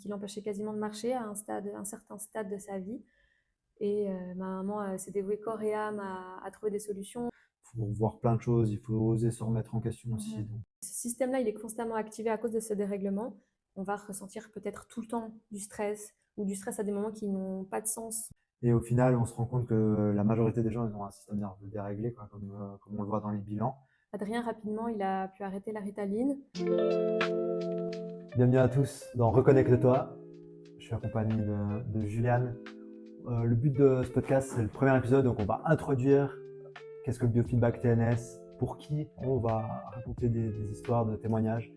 qui l'empêchait quasiment de marcher à un certain stade de sa vie. Et ma maman s'est dévouée corps et âme à trouver des solutions. Faut voir plein de choses, il faut oser se remettre en question aussi. Donc. Ce système-là, il est constamment activé à cause de ce dérèglement. On va ressentir peut-être tout le temps du stress ou du stress à des moments qui n'ont pas de sens. Et au final, on se rend compte que la majorité des gens ils ont un système nerveux déréglé, quoi, comme on le voit dans les bilans. Adrien, rapidement, il a pu arrêter la Ritaline. Bienvenue à tous dans Reconnecte-toi. Je suis accompagné de Juliane. Le but de ce podcast, c'est le premier épisode, donc on va introduire qu'est-ce que le biofeedback TNS, pour qui on va raconter des histoires, de témoignages.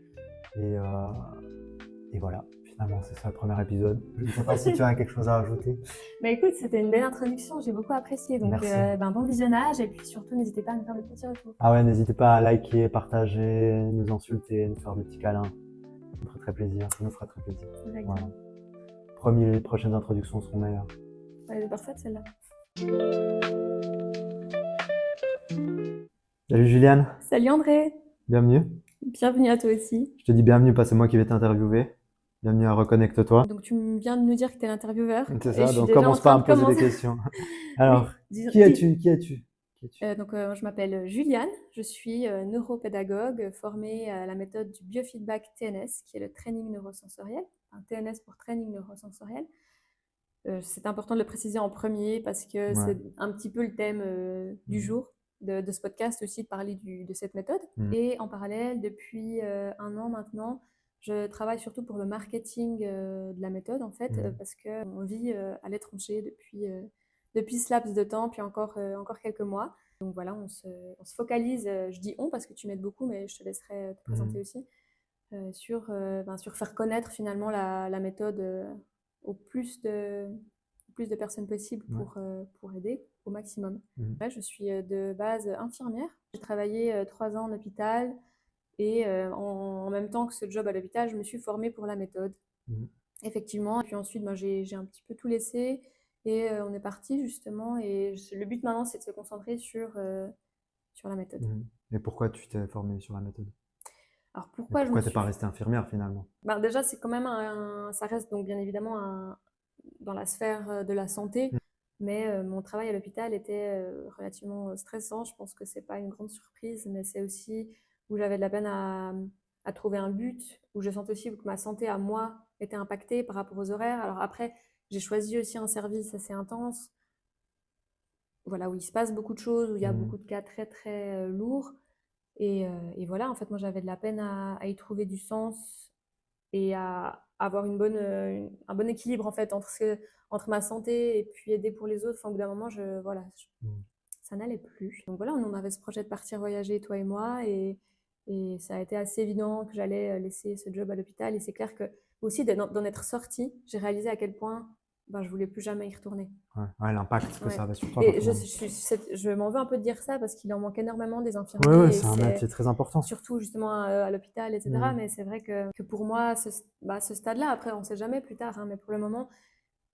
Et voilà, finalement, c'est ça le premier épisode. Je ne sais pas si tu as quelque chose à rajouter. Mais écoute, c'était une belle introduction, j'ai beaucoup apprécié. Donc, bon visionnage et puis surtout, n'hésitez pas à nous faire des petits retours. Ah ouais, n'hésitez pas à liker, partager, nous insulter, nous faire des petits câlins. Ça nous ferait très plaisir, ça nous fera très plaisir. Voilà. Promis, les prochaines introductions seront meilleures. Elle est parfaite celle-là. Salut Juliane. Salut André. Bienvenue. Bienvenue à toi aussi. Je te dis bienvenue parce que c'est moi qui vais t'interviewer. Bienvenue à Reconnecte-toi. Donc tu viens de nous dire que tu es l'intervieweur. C'est ça, donc commence pas à me poser des questions. Alors, oui, qui es-tu je m'appelle Juliane, je suis neuropédagogue formée à la méthode du biofeedback TNS, qui est le training neurosensoriel, un TNS pour training neurosensoriel. C'est important de le préciser en premier parce que c'est un petit peu le thème du jour de ce podcast aussi, de parler de cette méthode. Et en parallèle, depuis 1 an maintenant, je travaille surtout pour le marketing de la méthode, en fait, parce qu'on vit à l'étranger depuis ce laps de temps, puis encore quelques mois. Donc voilà, on se focalise, je dis on parce que tu m'aides beaucoup, mais je te laisserai te présenter aussi, sur faire connaître finalement la méthode au plus de personnes possible pour aider au maximum. Ouais, je suis de base infirmière. J'ai travaillé 3 ans en hôpital et en même temps que ce job à l'hôpital, je me suis formée pour la méthode. Effectivement. Et puis ensuite, j'ai un petit peu tout laissé et on est parti justement. Et le but maintenant, c'est de se concentrer sur la méthode. Et pourquoi tu t'es formée sur la méthode? Alors pourquoi t'es pas restée infirmière finalement? Déjà, c'est quand même ça reste donc bien évidemment dans la sphère de la santé, mais mon travail à l'hôpital était relativement stressant. Je pense que c'est pas une grande surprise, mais c'est aussi où j'avais de la peine à trouver un but, où je sentais aussi que ma santé à moi était impactée par rapport aux horaires. Alors après, j'ai choisi aussi un service assez intense, voilà, où il se passe beaucoup de choses, où il y a beaucoup de cas très très lourds. Et voilà, en fait, moi j'avais de la peine à y trouver du sens et à avoir un bon équilibre en fait entre ma santé et puis aider pour les autres. Enfin, au bout d'un moment, ça n'allait plus. Donc voilà, on avait ce projet de partir voyager, toi et moi, et ça a été assez évident que j'allais laisser ce job à l'hôpital. Et c'est clair que aussi d'en être sortie, j'ai réalisé à quel point je voulais plus jamais y retourner. Ouais, l'impact que ça avait sur toi. Et je m'en veux un peu de dire ça parce qu'il en manque énormément des infirmiers. Ouais, c'est un métier très important. Surtout justement à l'hôpital, etc. Mais c'est vrai que pour moi, ce stade-là, après, on ne sait jamais plus tard, hein, mais pour le moment,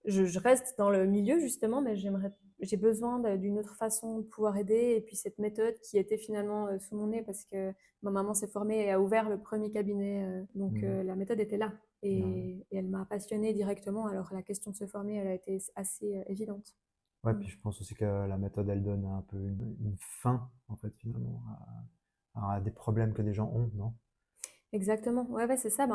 je reste dans le milieu justement, mais j'ai besoin d'une autre façon de pouvoir aider. Et puis cette méthode qui était finalement sous mon nez parce que ma maman s'est formée et a ouvert le premier cabinet. Donc la méthode était là et elle m'a passionnée directement. Alors la question de se former, elle a été assez évidente. Ouais, puis je pense aussi que la méthode, elle donne un peu une fin, en fait, finalement, à des problèmes que des gens ont, non? Exactement, ouais, c'est ça.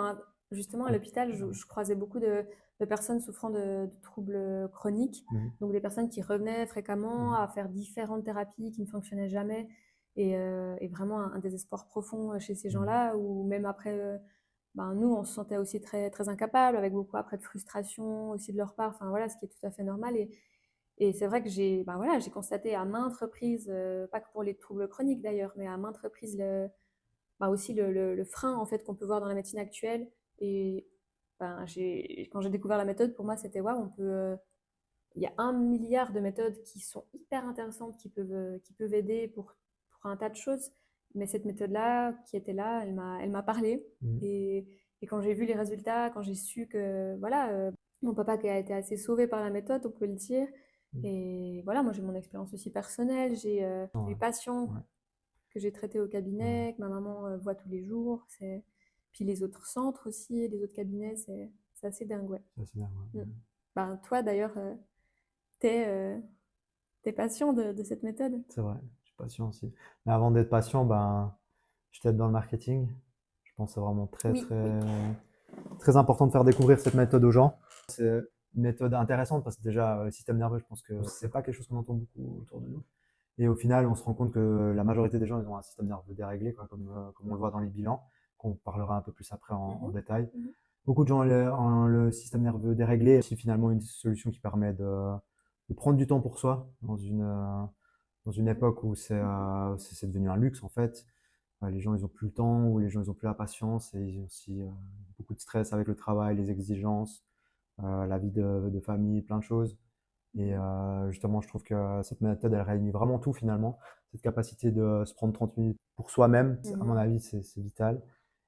Justement, à l'hôpital, je croisais beaucoup de personnes souffrant de troubles chroniques, donc des personnes qui revenaient fréquemment à faire différentes thérapies qui ne fonctionnaient jamais, et vraiment un désespoir profond chez ces gens-là, ou même après, nous, on se sentait aussi très, très incapables, avec beaucoup après de frustration aussi de leur part, enfin voilà, ce qui est tout à fait normal. Et c'est vrai que j'ai constaté à maintes reprises, pas que pour les troubles chroniques d'ailleurs, mais à maintes reprises aussi le frein en fait qu'on peut voir dans la médecine actuelle. Et quand j'ai découvert la méthode, pour moi c'était waouh, il y a 1 milliard de méthodes qui sont hyper intéressantes, qui peuvent aider pour un tas de choses, mais cette méthode là qui était là, elle m'a parlé. Et quand j'ai vu les résultats, quand j'ai su que voilà, mon papa qui a été assez sauvé par la méthode, on peut le dire. Et voilà, moi j'ai mon expérience aussi personnelle, j'ai des patients que j'ai traité au cabinet, que ma maman voit tous les jours. Puis les autres centres aussi, les autres cabinets, c'est C'est assez dingue, ouais. Ça, c'est bien, ouais. Ben, toi, d'ailleurs, t'es patient de cette méthode? C'est vrai, je suis patient aussi. Mais avant d'être patient, ben, j'étais dans le marketing. Je pense que c'est vraiment très, Oui, oui. très, très important de faire découvrir cette méthode aux gens. C'est une méthode intéressante parce que déjà, le système nerveux, je pense que c'est pas quelque chose qu'on entend beaucoup autour de nous. Et au final, on se rend compte que la majorité des gens, ils ont un système nerveux déréglé, quoi, comme on le voit dans les bilans, qu'on parlera un peu plus après en Mhm, détail. mhm. Beaucoup de gens ont le système nerveux déréglé. C'est finalement une solution qui permet de prendre du temps pour soi dans une époque où c'est devenu un luxe en fait. Les gens ils ont plus le temps ou les gens ils ont plus la patience et ils ont aussi beaucoup de stress avec le travail, les exigences, la vie de famille, plein de choses. Et justement, je trouve que cette méthode, elle réunit vraiment tout finalement. Cette capacité de se prendre 30 minutes pour soi-même, à mon Mhm. avis, c'est vital.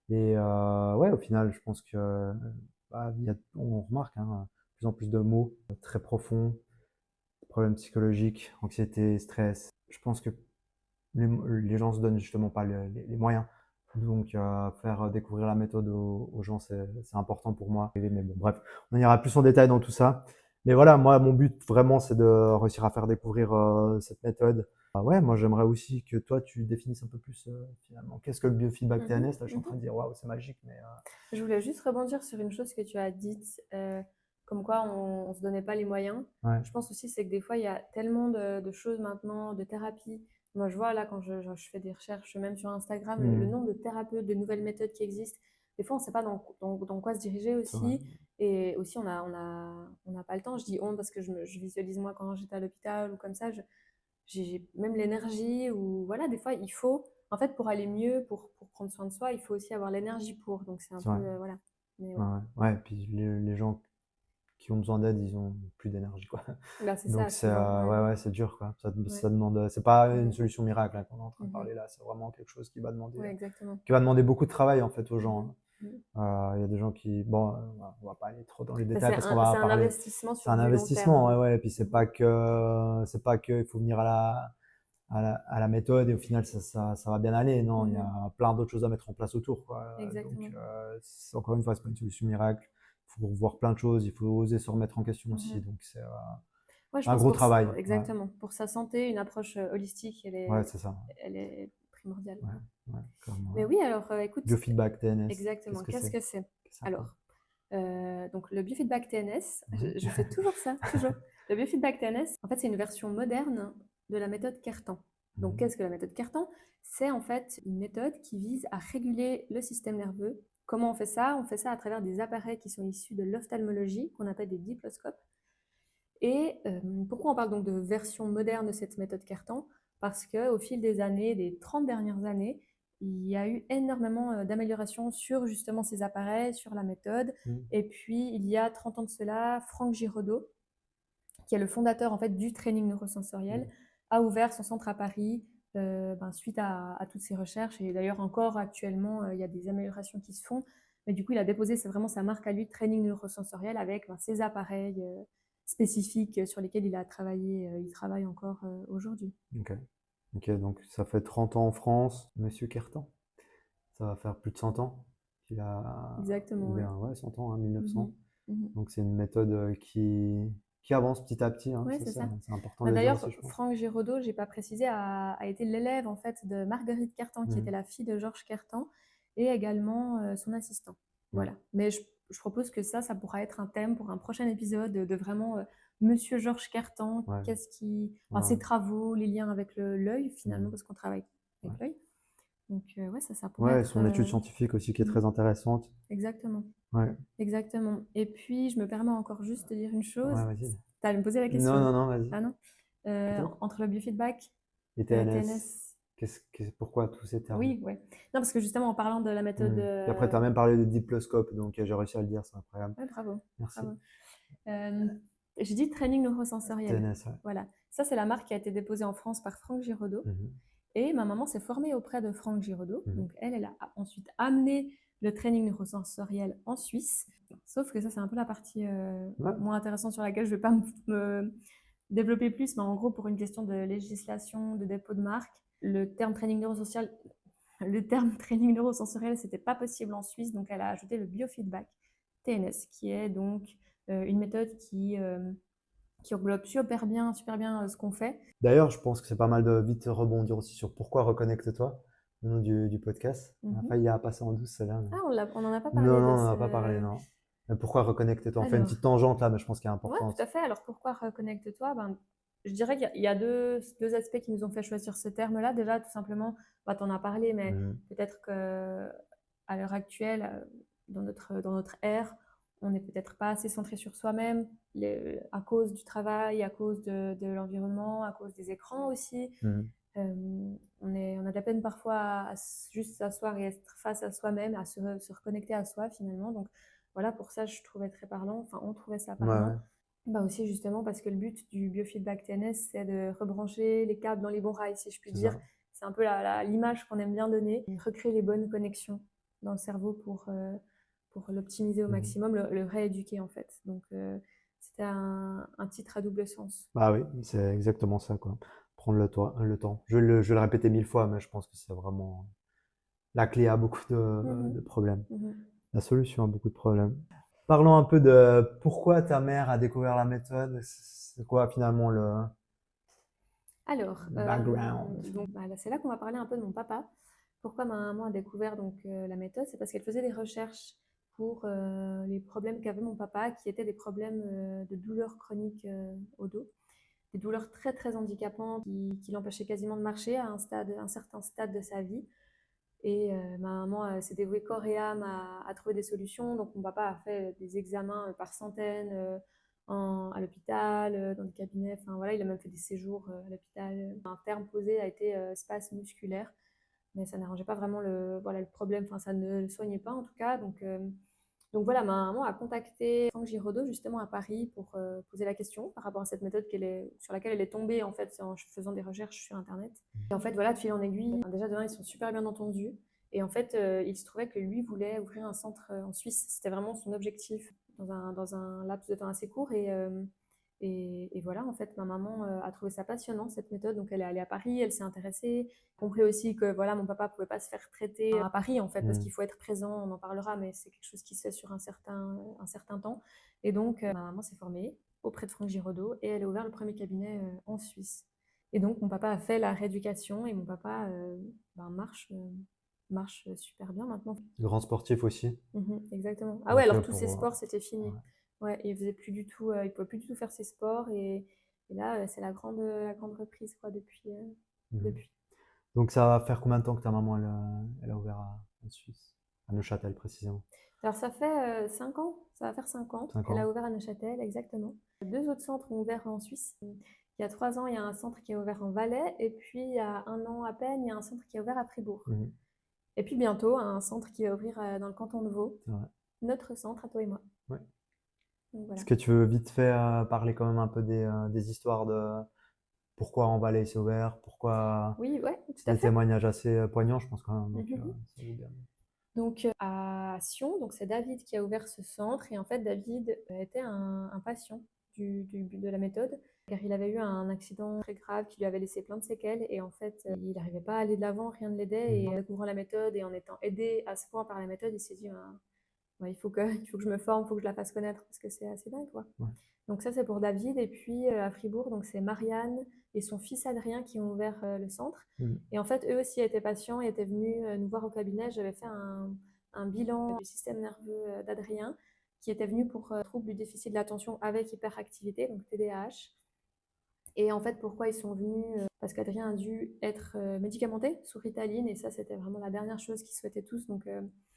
Et ouais, au final, je pense que bah, on remarque hein, de plus en plus de mots très profonds, problèmes psychologiques, anxiété, stress. Je pense que les gens se donnent justement pas les moyens. Donc, faire découvrir la méthode aux gens, c'est important pour moi. Mais bon, bref, on ira plus en détail dans tout ça. Mais voilà, moi, mon but vraiment, c'est de réussir à faire découvrir cette méthode. Ouais, moi, j'aimerais aussi que toi, tu définisses un peu plus finalement. Qu'est-ce que le biofeedback Mhm, TNS? Là, je suis en train mhm. de dire, waouh, c'est magique, mais Je voulais juste rebondir sur une chose que tu as dite, comme quoi on ne se donnait pas les moyens. ouais. Je pense aussi c'est que des fois, il y a tellement de choses maintenant, de thérapies. Moi, je vois là, quand je fais des recherches, même sur Instagram, le Mhm. nombre de thérapeutes, de nouvelles méthodes qui existent. Des fois, on ne sait pas dans quoi se diriger C'est vrai. aussi. Et aussi, on n'a pas le temps. Je dis on parce que je visualise moi quand j'étais à l'hôpital ou comme ça. J'ai même l'énergie ou voilà, des fois, il faut, en fait, pour aller mieux, pour prendre soin de soi, il faut aussi avoir l'énergie pour. Donc, c'est un C'est peu, vrai. voilà. Mais Ouais, ouais. ouais. Ouais, et puis les gens qui ont besoin d'aide, ils ont plus d'énergie, quoi. Bah, c'est Donc ça, c'est souvent. Ouais. ouais, ouais, c'est dur, quoi. Ouais. Ça demande, c'est pas une Mhm. solution miracle hein, qu'on est en train de Mhm. parler là. C'est vraiment quelque chose Ouais, exactement. qui va demander beaucoup de travail en fait aux Mhm. gens. Mhm. Hein. Il y a des gens qui, bon, on va pas aller trop dans les Bah, détails parce qu'on va c'est un parler. investissement C'est sur un du long investissement, ouais, terme. ouais. Et puis Mhm. c'est pas que il faut venir à la méthode et au final ça va bien aller. Non, il y Mhm. a plein d'autres choses à mettre en place autour, quoi. Donc Exactement. encore une fois, c'est pas une solution miracle. Il faut voir plein de choses. Il faut oser se remettre en question aussi. Mhm. Donc Ouais, je c'est un pense gros travail. Ouais, exactement. Pour sa santé, une approche holistique, ouais, c'est ça. elle est primordiale. Ouais, ouais, clairement, Mais ouais. oui, alors écoute, Biofeedback, TNS, qu'est-ce exactement. que Qu'est-ce c'est? que c'est? Qu'est-ce que ça fait? Alors, donc le biofeedback TNS, Mhm. je fais toujours ça, toujours. Le biofeedback TNS, en fait, c'est une version moderne de la méthode Cartan. Donc, Mhm. qu'est-ce que la méthode Cartan? C'est en fait une méthode qui vise à réguler le système nerveux. Comment on fait ça? On fait ça à travers des appareils qui sont issus de l'ophtalmologie, qu'on appelle des diploscopes. Et pourquoi on parle donc de version moderne de cette méthode Cartan? Parce qu'au fil des années, des 30 dernières années, il y a eu énormément d'améliorations sur justement ces appareils, sur la méthode. Mhm. Et puis, il y a 30 ans de cela, Franck Giraudot, qui est le fondateur en fait du training neurosensoriel, Mhm. a ouvert son centre à Paris suite à toutes ces recherches. Et d'ailleurs, encore actuellement, il y a des améliorations qui se font. Mais du coup, il a déposé c'est vraiment sa marque à lui, training neurosensoriel, avec ses appareils spécifiques sur lesquels il a travaillé, il travaille encore aujourd'hui. Ok. Ok, donc ça fait 30 ans en France, Monsieur Kertan. Ça va faire plus de 100 ans qu'il a, ou Exactement, ouais. bien ouais, 100 ans, hein, 1900. Mhm. Mhm. Donc c'est une méthode qui avance petit à petit, hein, Ouais, c'est ça. c'est important Bah, de le dire d'ailleurs, aussi, je pense. Franck Giraudot, j'ai pas précisé, a été l'élève en fait de Marguerite Cartan, qui était Mhm. la fille de Georges Cartan, et également son assistant. Ouais, Voilà. Mais je propose que ça pourra être un thème pour un prochain épisode de vraiment Monsieur Georges Cartan, ouais, enfin, ouais. ses travaux, les liens avec l'œil finalement, Mhm. parce qu'on travaille Ouais. avec l'œil. Donc ouais, ça pourrait Ouais, être son étude scientifique aussi qui est mhm. très intéressante. Exactement. Ouais, Exactement. Et puis, je me permets encore juste de dire une chose. ouais, vas-y. Tu allais me poser la Non, question. non, non, vas-y. Ah non? Peut-être. Entre le biofeedback, Et TNS, TNS. pourquoi tous ces termes? Oui, ouais. Non, parce que justement, en parlant de la méthode. Puis après, tu as même parlé de diploscope, donc j'ai réussi à le dire, c'est incroyable. Ouais, bravo. Merci. Bravo. Euh, j'ai dit training neurosensoriel. TNS, ouais. Voilà. Ça, c'est la marque qui a été déposée en France par Franck Giraudot. Mhm. Et ma maman s'est formée auprès de Franck Giraudot. Mhm. Donc, elle a ensuite amené le training neurosensoriel en Suisse. Sauf que ça, c'est un peu la partie Ouais. moins intéressante sur laquelle je ne vais pas me développer plus. Mais en gros, pour une question de législation, de dépôt de marque, le terme training neurosensoriel, c'était pas possible en Suisse. Donc, elle a ajouté le biofeedback TNS, qui est donc une méthode qui englobe super bien ce qu'on fait. D'ailleurs, je pense que c'est pas mal de vite rebondir aussi sur pourquoi Reconnecte-toi, le nom du podcast. On a Mhm. failli à passer en douce, celle-là. Ah, on n'en a pas Non, parlé non, de on n'en a pas parlé, ce... non. Mais pourquoi Reconnecte-toi? On fait une Alors, petite tangente là, mais je pense qu'elle est ouais, tout importante. à fait. Alors, pourquoi reconnecte-toi? Ben, je dirais qu'il y a deux aspects qui nous ont fait choisir ce terme-là. Déjà, tout simplement, bah, tu en as parlé, mais Mhm. peut-être que à l'heure actuelle, dans notre ère, on n'est peut-être pas assez centré sur soi-même, à cause du travail, à cause de l'environnement, à cause des écrans aussi. Mhm. On a de la peine parfois juste s'asseoir et être face à soi-même, à se reconnecter à soi finalement. Donc voilà, pour ça, je trouvais très parlant, enfin, on trouvait ça Ouais, ouais, parlant. Bah aussi justement parce que le but du biofeedback TNS, c'est de rebrancher les câbles dans les bons rails, si je puis c'est dire. ça. C'est un peu l'image qu'on aime bien donner, recréer les bonnes connexions dans le cerveau pour l'optimiser au Mhm. maximum, le rééduquer en fait. Donc c'était un titre à double sens. Bah oui, c'est exactement ça, quoi. Prendre le temps. Je vais le répéter 1000 fois, mais je pense que c'est vraiment la clé à beaucoup de Mhm, problèmes. mhm. La solution à beaucoup de problèmes. Parlons un peu de pourquoi ta mère a découvert la méthode. C'est quoi finalement Alors, le background? donc bah, c'est là qu'on va parler un peu de mon papa. Pourquoi ma maman a découvert donc la méthode? C'est parce qu'elle faisait des recherches pour les problèmes qu'avait mon papa, qui étaient des problèmes de douleurs chroniques au dos, des douleurs très très handicapantes qui l'empêchaient quasiment de marcher à un certain stade de sa vie. Et ma maman s'est dévouée corps et âme à trouver des solutions. Donc mon papa a fait des examens par centaines à l'hôpital, dans des cabinets. Enfin voilà, il a même fait des séjours à l'hôpital. Un terme posé a été spasme musculaire, mais ça n'arrangeait pas vraiment le problème. Enfin ça ne le soignait pas en tout cas. Donc voilà, ma maman a contacté Franck Giraudot justement à Paris pour poser la question par rapport à cette méthode sur laquelle elle est tombée en fait en faisant des recherches sur Internet. Et en fait, voilà, de fil en aiguille, déjà de un, ils sont super bien entendus. Et en fait, il se trouvait que lui voulait ouvrir un centre en Suisse. C'était vraiment son objectif dans un laps de temps assez court. Et voilà, en fait, ma maman a trouvé ça passionnant, cette méthode. Donc, elle est allée à Paris, elle s'est intéressée. Compris aussi que voilà, mon papa ne pouvait pas se faire traiter à Paris, en fait, parce Hmm. qu'il faut être présent, on en parlera, mais c'est quelque chose qui se fait sur un certain temps. Et donc, ma maman s'est formée auprès de Franck Giraudot et elle a ouvert le premier cabinet en Suisse. Et donc, mon papa a fait la rééducation et mon papa ben, marche super bien maintenant. Grand sportif aussi. Mhm, exactement. Ah ouais, Donc alors tous ces pour sports, c'était fini. ouais. Ouais, il faisait plus du tout, il pouvait plus du tout faire ses sports et là, c'est la grande reprise quoi Mhm. depuis. Donc ça va faire combien de temps que ta maman elle a ouvert en Suisse, à Neuchâtel précisément? Alors ça fait 5 ans, ça va faire 5 ans Cinq qu'elle a ans. ouvert à Neuchâtel, exactement. Deux autres centres ont ouvert en Suisse. Il y a 3 ans, il y a un centre qui est ouvert en Valais et puis il y a un an à peine, il y a un centre qui est ouvert à Fribourg. Mhm. Et puis bientôt, un centre qui va ouvrir dans le canton de Vaud, Ouais. notre centre à toi et moi. Ouais. Donc Est-ce voilà. que tu veux vite fait parler quand même un peu des histoires de pourquoi en Valais s'est ouvert, pourquoi Oui, ouais, tout c'est à des fait. témoignages assez poignants, je pense quand même. Donc Mhm. ça veut bien. Donc à Sion, donc c'est David qui a ouvert ce centre et en fait David était un patient de la méthode car il avait eu un accident très grave qui lui avait laissé plein de séquelles et en fait il n'arrivait pas à aller de l'avant, rien ne l'aidait et en Mhm. découvrant la méthode et en étant aidé à ce point par la méthode, il s'est dit ouais, il faut que je me forme, il faut que je la fasse connaître parce que c'est assez dingue quoi. Ouais. Donc ça c'est pour David et puis à Fribourg donc c'est Marianne et son fils Adrien qui ont ouvert le centre. Mhm. Et en fait eux aussi étaient patients et étaient venus nous voir au cabinet. J'avais fait un bilan du système nerveux d'Adrien qui était venu pour trouble du déficit de l'attention avec hyperactivité donc TDAH. Et en fait, pourquoi ils sont venus parce qu'Adrien a dû être médicamenté sous Ritaline et ça, c'était vraiment la dernière chose qu'ils souhaitaient tous. Donc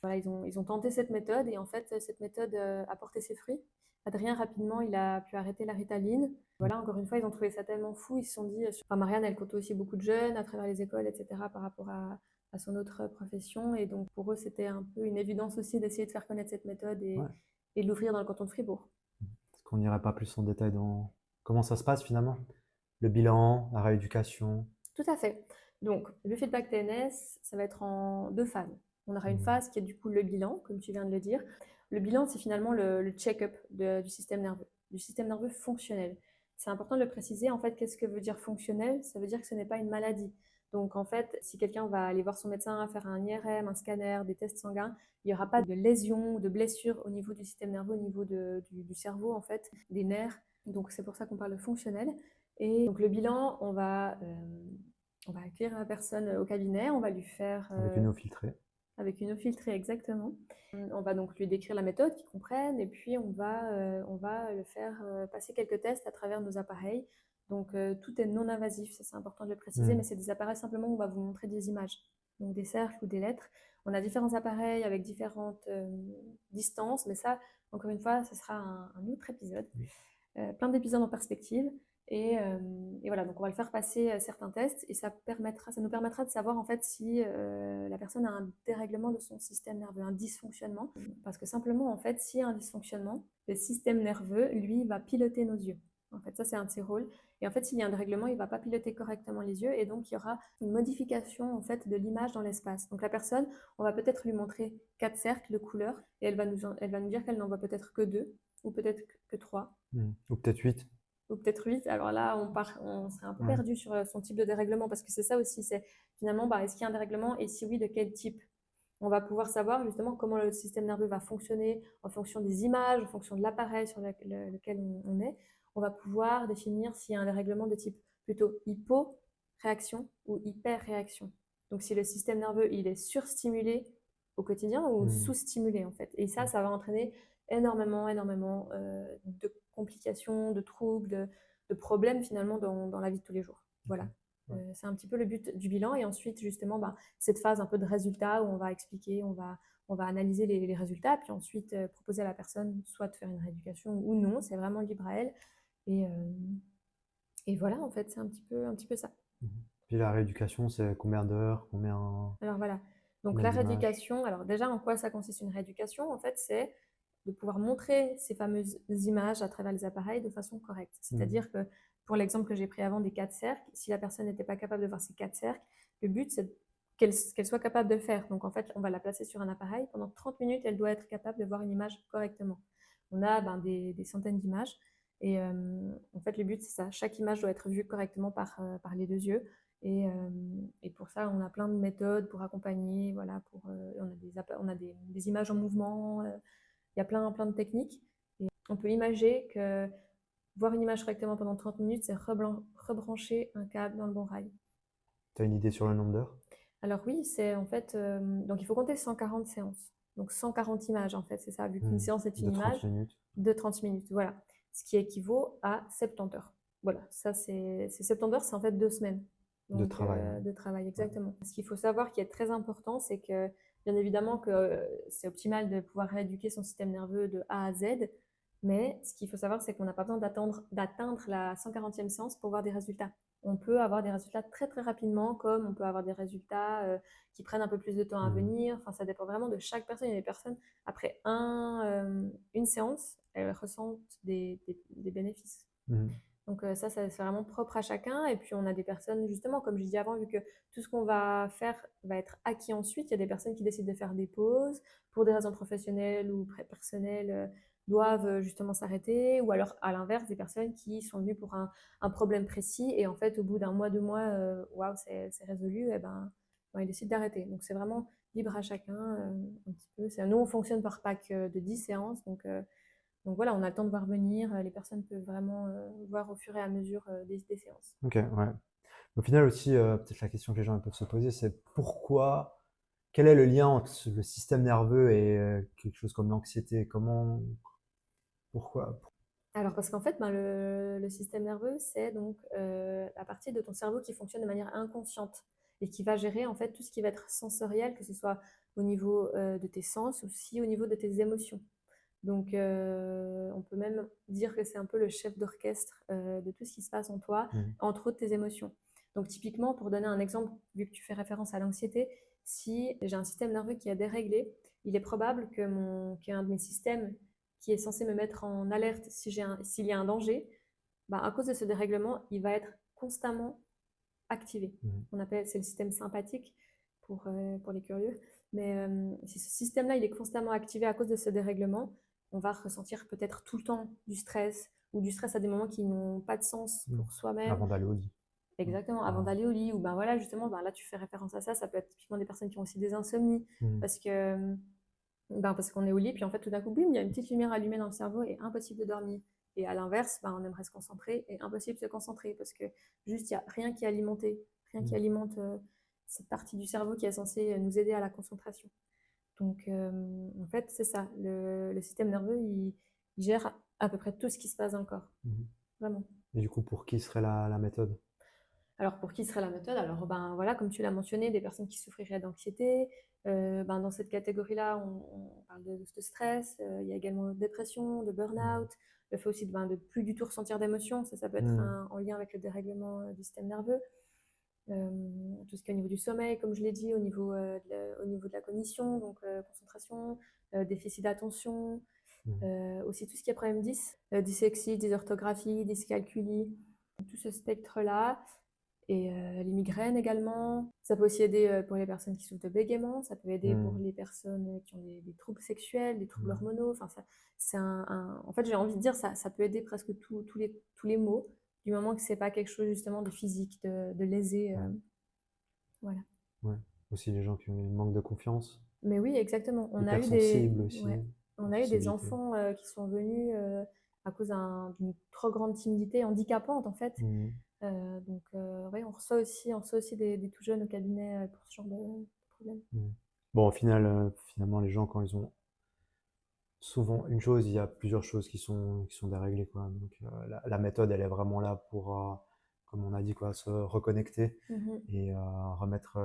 voilà, ils ont tenté cette méthode et en fait, cette méthode a porté ses fruits. Adrien, rapidement, il a pu arrêter la Ritaline. Voilà, encore une fois, ils ont trouvé ça tellement fou. Ils se sont dit, enfin, Marianne, elle côtoie aussi beaucoup de jeunes à travers les écoles, etc., par rapport à son autre profession. Et donc, pour eux, c'était un peu une évidence aussi d'essayer de faire connaître cette méthode Ouais. et de l'ouvrir dans le canton de Fribourg. Est-ce qu'on n'irait pas plus en détail dans comment ça se passe finalement? Le bilan, la rééducation. Tout à fait. Donc, le feedback TNS, ça va être en deux phases. On aura une Mhm. phase qui est du coup le bilan, comme tu viens de le dire. Le bilan, c'est finalement le check-up du système nerveux fonctionnel. C'est important de le préciser. En fait, qu'est-ce que veut dire fonctionnel? Ça veut dire que ce n'est pas une maladie. Donc en fait, si quelqu'un va aller voir son médecin, faire un IRM, un scanner, des tests sanguins, il n'y aura pas de lésions, de blessures au niveau du système nerveux, au niveau du cerveau en fait, des nerfs. Donc c'est pour ça qu'on parle de fonctionnel. Et donc le bilan, on va accueillir la personne au cabinet, on va lui faire Avec une eau filtrée. avec une eau filtrée exactement. On va donc lui décrire la méthode, qu'il comprenne, et puis on va le faire passer quelques tests à travers nos appareils. Donc tout est non invasif, ça c'est important de le préciser, mais c'est des appareils simplement où on va vous montrer des images, donc des cercles ou des lettres. On a différents appareils avec différentes distances, mais ça, encore une fois, ce sera un autre épisode. Plein d'épisodes en perspective. Et voilà, donc on va le faire passer certains tests et ça nous permettra de savoir en fait si la personne a un dérèglement de son système nerveux, un dysfonctionnement. Parce que simplement, en fait, s'il y a un dysfonctionnement, le système nerveux, lui, va piloter nos yeux. En fait, ça, c'est un de ses rôles. Et en fait, s'il y a un dérèglement, il ne va pas piloter correctement les yeux et donc il y aura une modification en fait de l'image dans l'espace. Donc la personne, on va peut-être lui montrer 4 cercles de couleurs et elle va nous dire qu'elle n'en voit peut-être que 2 ou peut-être que 3. Ou peut-être 8. Ou peut-être 8. Alors là, on serait un peu perdu sur son type de dérèglement parce que c'est ça aussi, c'est finalement, est-ce qu'il y a un dérèglement et si oui, de quel type? On va pouvoir savoir justement comment le système nerveux va fonctionner en fonction des images, en fonction de l'appareil sur lequel on est. On va pouvoir définir s'il y a un dérèglement de type plutôt hypo-réaction ou hyper-réaction. Donc si le système nerveux il est surstimulé au quotidien ou sous-stimulé en fait. Et ça va entraîner énormément de complications, de troubles, de problèmes finalement dans la vie de tous les jours. Voilà. C'est un petit peu le but du bilan. Et ensuite, justement, cette phase un peu de résultat où on va expliquer, on va analyser les résultats, puis ensuite proposer à la personne soit de faire une rééducation ou non. C'est vraiment libre à elle. Et voilà, en fait, c'est un petit peu ça. Puis la rééducation, c'est combien d'heures, Alors voilà. Donc la rééducation, alors déjà, en quoi ça consiste une rééducation? En fait, c'est de pouvoir montrer ces fameuses images à travers les appareils de façon correcte. C'est-à-dire que pour l'exemple que j'ai pris avant des 4 cercles, si la personne n'était pas capable de voir ces 4 cercles, le but c'est qu'elle soit capable de le faire. Donc en fait, on va la placer sur un appareil. Pendant 30 minutes, elle doit être capable de voir une image correctement. On a des centaines d'images. Et en fait, le but, c'est ça. Chaque image doit être vue correctement par les deux yeux. Et pour ça, on a plein de méthodes pour accompagner. Voilà, on a des images en mouvement. Il y a plein de techniques. Et on peut imaginer que voir une image correctement pendant 30 minutes, c'est rebrancher un câble dans le bon rail. Tu as une idée sur le nombre d'heures? Alors oui, c'est en fait... donc il faut compter 140 séances. Donc 140 images en fait, c'est ça, vu qu'une séance est une image de 30 minutes. Voilà, ce qui équivaut à 70 heures. Voilà, ça c'est 70 heures, c'est en fait 2 semaines. Donc, de travail, exactement. Ce qu'il faut savoir qui est très important, c'est que bien évidemment que c'est optimal de pouvoir rééduquer son système nerveux de A à Z, mais ce qu'il faut savoir, c'est qu'on n'a pas besoin d'atteindre la 140e séance pour voir des résultats. On peut avoir des résultats très très rapidement, comme on peut avoir des résultats qui prennent un peu plus de temps à venir. Enfin, ça dépend vraiment de chaque personne. Il y a des personnes, après une séance, elles ressentent des bénéfices. Donc ça c'est vraiment propre à chacun. Et puis on a des personnes, justement, comme je disais avant, vu que tout ce qu'on va faire va être acquis ensuite, il y a des personnes qui décident de faire des pauses pour des raisons professionnelles ou personnelles, doivent justement s'arrêter. Ou alors, à l'inverse, des personnes qui sont venues pour un problème précis et en fait, au bout d'un mois, 2 mois, waouh, c'est résolu, et ils décident d'arrêter. Donc c'est vraiment libre à chacun un petit peu. Nous, on fonctionne par pack de 10 séances, donc voilà, on a le temps de voir venir. Les personnes peuvent vraiment voir au fur et à mesure des séances. Ok, ouais. Au final aussi, peut-être la question que les gens peuvent se poser, c'est quel est le lien entre le système nerveux et quelque chose comme l'anxiété? Pourquoi? Alors parce qu'en fait, le système nerveux, c'est donc la partie de ton cerveau qui fonctionne de manière inconsciente et qui va gérer en fait tout ce qui va être sensoriel, que ce soit au niveau de tes sens ou aussi au niveau de tes émotions. Donc, on peut même dire que c'est un peu le chef d'orchestre de tout ce qui se passe en toi, entre autres tes émotions. Donc, typiquement, pour donner un exemple, vu que tu fais référence à l'anxiété, si j'ai un système nerveux qui est déréglé, il est probable qu'il y ait un de mes systèmes qui est censé me mettre en alerte s'il y a un danger, à cause de ce dérèglement, il va être constamment activé. C'est le système sympathique pour les curieux. Mais si ce système-là, il est constamment activé à cause de ce dérèglement, on va ressentir peut-être tout le temps du stress ou du stress à des moments qui n'ont pas de sens pour soi-même. Avant d'aller au lit. Exactement, avant d'aller au lit, ou ben voilà, justement, ben là tu fais référence à ça, ça peut être typiquement des personnes qui ont aussi des insomnies, parce que ben, parce qu'on est au lit, puis en fait tout d'un coup, bim, il y a une petite lumière allumée dans le cerveau et impossible de dormir. Et à l'inverse, ben, on aimerait se concentrer et impossible de se concentrer, parce que juste il n'y a rien qui est alimenté, rien qui alimente cette partie du cerveau qui est censée nous aider à la concentration. Donc en fait, c'est ça, le système nerveux, il gère à peu près tout ce qui se passe dans le corps, vraiment. Et du coup, pour qui serait la méthode? Alors, pour qui serait la méthode? Alors, ben voilà, comme tu l'as mentionné, des personnes qui souffriraient d'anxiété. Ben, dans cette catégorie-là, on parle de stress. Il y a également de dépression, de burn-out, le fait aussi de, ben, de plus du tout ressentir d'émotions. Ça peut être en lien avec le dérèglement du système nerveux. Tout ce qui est au niveau du sommeil, comme je l'ai dit, au niveau de la cognition, donc concentration, déficit d'attention, aussi tout ce qui est problème 10, dyslexie, dysorthographie, dyscalculie, tout ce spectre-là. Et les migraines également. Ça peut aussi aider pour les personnes qui souffrent de bégaiement. Ça peut aider pour les personnes qui ont des troubles sexuels, des troubles hormonaux. Enfin, c'est en fait, j'ai envie de dire, ça peut aider presque tous les maux, du moment que c'est pas quelque chose justement de physique, de lésé. Voilà. Ouais. Aussi les gens qui ont un manque de confiance, Mais oui, exactement. hypersensibles aussi, Ouais, on a eu des sensibilité. enfants qui sont venus à cause d'une trop grande timidité handicapante, en fait. Donc, ouais, on reçoit aussi des tout jeunes au cabinet pour ce genre de problème. Bon, au final, finalement, les gens, quand ils ont souvent une chose, il y a plusieurs choses qui sont déréglées, quoi. Donc, la méthode, elle est vraiment là pour, comme on a dit, quoi, se reconnecter et remettre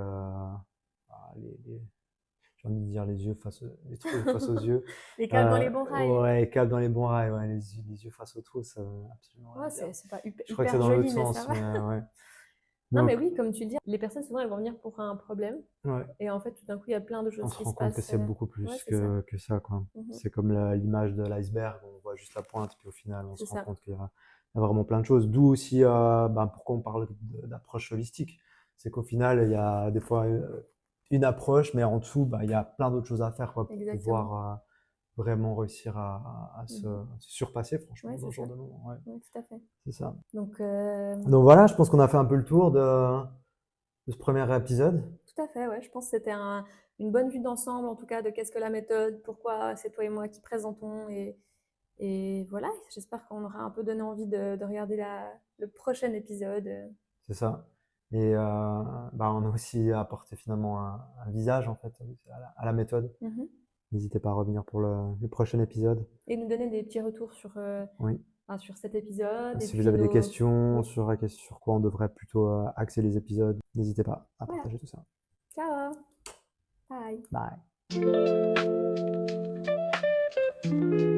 j'ai envie de dire les trous face aux yeux. Les câbles dans les bons rails. Ouais, câbles dans les bons rails, ouais, les yeux face aux trous, ça veut absolument rien Ouais, dire. c'est pas Je crois que c'est hyper dans l'autre joli, mais ça sens, va. mais ouais. Non, Donc, mais oui, comme tu le dis, les personnes, souvent, elles vont venir pour un problème. ouais, Et en fait, tout d'un coup, il y a plein de on choses se qui rend se compte que passent. c'est beaucoup Ouais, plus c'est ça. que ça, quoi. C'est comme l'image de l'iceberg, on voit juste la pointe, puis au final, on se C'est rend ça. compte qu'il y a vraiment plein de choses. D'où aussi, ben, pourquoi on parle d'approche holistique. C'est qu'au final, il y a des fois une approche, mais en dessous, ben, il y a plein d'autres choses à faire, quoi, pour Exactement. pouvoir vraiment réussir à se surpasser, franchement, Ouais, dans c'est ce genre ça. de moment. Ouais, Ouais, tout à fait. c'est ça. Donc, Donc voilà, je pense qu'on a fait un peu le tour de ce premier épisode. tout à fait, ouais. Je pense que c'était une bonne vue d'ensemble, en tout cas, de qu'est-ce que la méthode, pourquoi c'est toi et moi qui présentons. Et voilà, j'espère qu'on aura un peu donné envie de regarder le prochain épisode. C'est ça. Et bah, on a aussi apporté finalement un visage en fait à la méthode. N'hésitez pas à revenir pour le prochain épisode. Et nous donner des petits retours Oui. sur cet épisode. Et Si vous puis avez des nos. questions Oui, sur quoi on devrait plutôt axer les épisodes, n'hésitez pas à voilà. partager tout ça. Ciao. Bye. Bye.